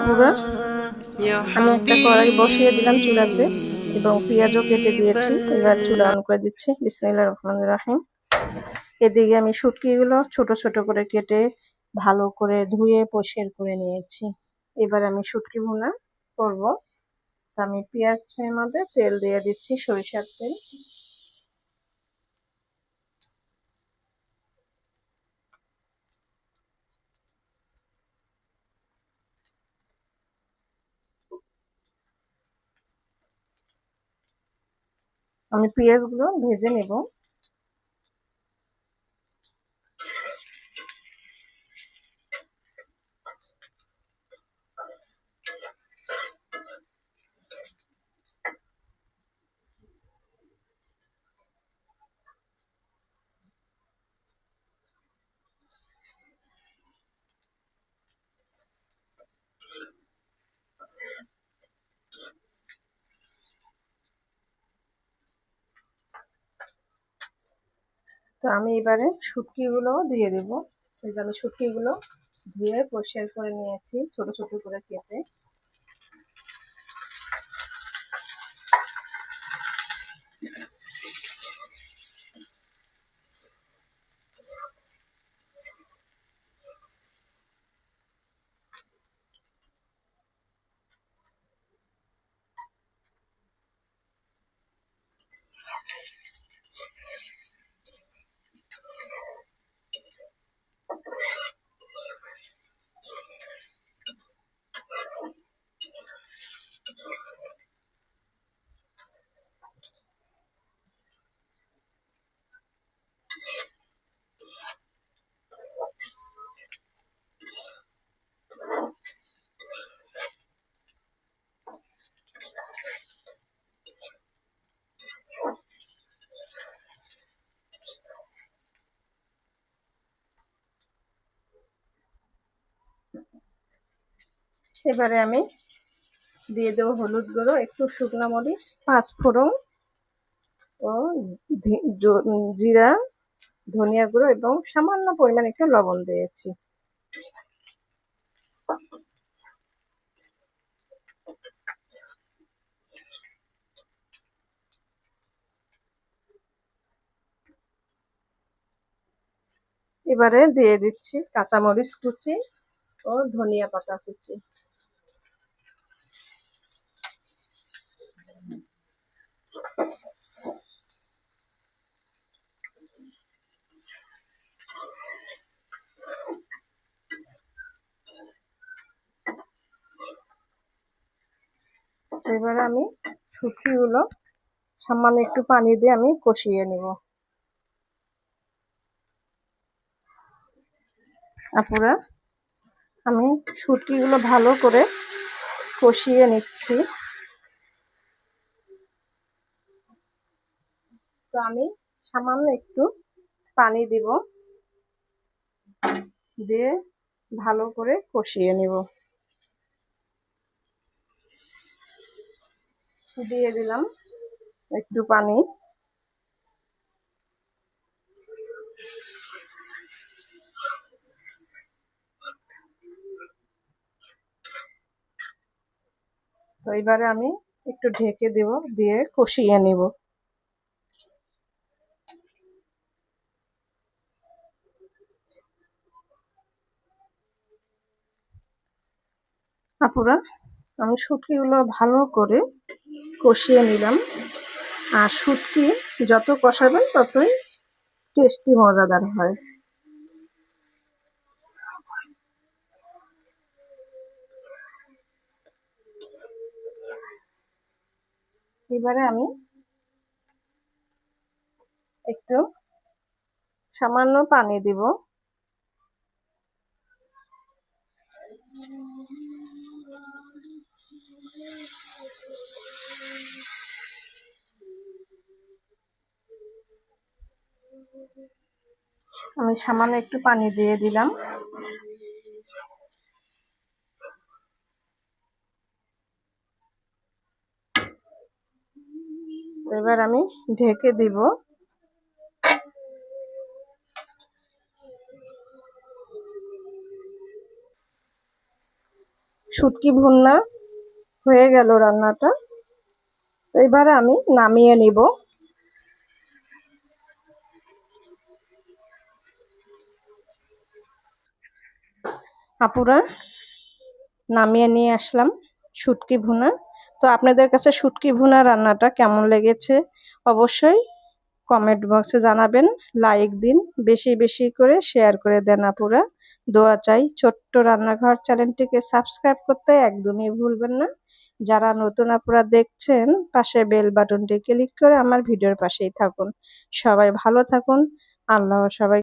আপুরা, আমি একটা কড়াই বসিয়ে দিলাম চুলাতে এবং পেঁয়াজও কেটে দিয়েছি। এবার চুলা অন করে দিচ্ছি। বিসমিল্লাহির রহমানির রহিম। এদিকে আমি শুটকিগুলো ছোট ছোট করে কেটে ভালো করে ধুয়ে পরিষ্কার করে নিয়েছি। এবার আমি শুটকি ভুনা করব। আমি পেঁয়াজের মধ্যে তেল দিয়ে দিচ্ছি, সরিষার তেল। আমি পেঁয়াজগুলো ভেজে নেব। তো আমি এবারে শুটকিগুলো দিয়ে দেব। আমি শুটকিগুলো ধুয়ে পরিষ্কার করে নিয়েছি ছোট ছোট করে কেটে। এবারে আমি দিয়ে দেবো হলুদ গুঁড়ো, একটু শুকনো মরিচ, পাঁচফোড়ন ও জিরা, ধনিয়া গুঁড়ো এবং সামান্য পরিমাণ একটু লবণ দিয়েছি। এবারে দিয়ে দিচ্ছি কাঁচামরিচ কুচি ও ধনিয়া পাতা কুচি। এবারে আমি শুটকিগুলো সামান্য একটু পানি দিয়ে আমি কষিয়ে নেব। আপুরা, আমি শুটকিগুলো ভালো করে কষিয়ে নিচ্ছি। তো আমি সামান্য একটু পানি দিব, দিয়ে ভালো করে কষিয়ে নিব। দিয়ে দিলাম একটু পানি। তো এবারে আমি একটু ঢেকে দেব, দিয়ে কষিয়ে নিব। আপুরা, আমি শুটকিগুলো ভালো করে কষিয়ে নিলাম। আর শুটকি যত কষাবেন ততই টেস্টি মজাদার হয়। এবারে আমি একটু সামান্য পানি দিব। আমি সামান্য একটু পানি দিয়ে দিলাম। এবার আমি ঢেকে দিব। শুটকি ভুনা হয়ে গেল রান্নাটা। এবারে আমি নামিয়ে নিব। আপুরা, নামিয়ে নিয়ে আসলাম শুটকি ভুনা। তো আপনাদের কাছে শুটকি ভুনা রান্নাটা কেমন লেগেছে অবশ্যই কমেন্ট বক্সে জানাবেন। লাইক দিন, বেশি বেশি করে শেয়ার করে দেন আপুরা। দোয়া চাই। ছোট্ট রান্নাঘর চ্যানেলটিকে সাবস্ক্রাইব করতে একদমই ভুলবেন না। যারা নতুন আপুরা দেখছেন, পাশে বেল বাটনটি ক্লিক করে আমার ভিডিওর পাশেই থাকুন। সবাই ভালো থাকুন। আল্লাহ সবাই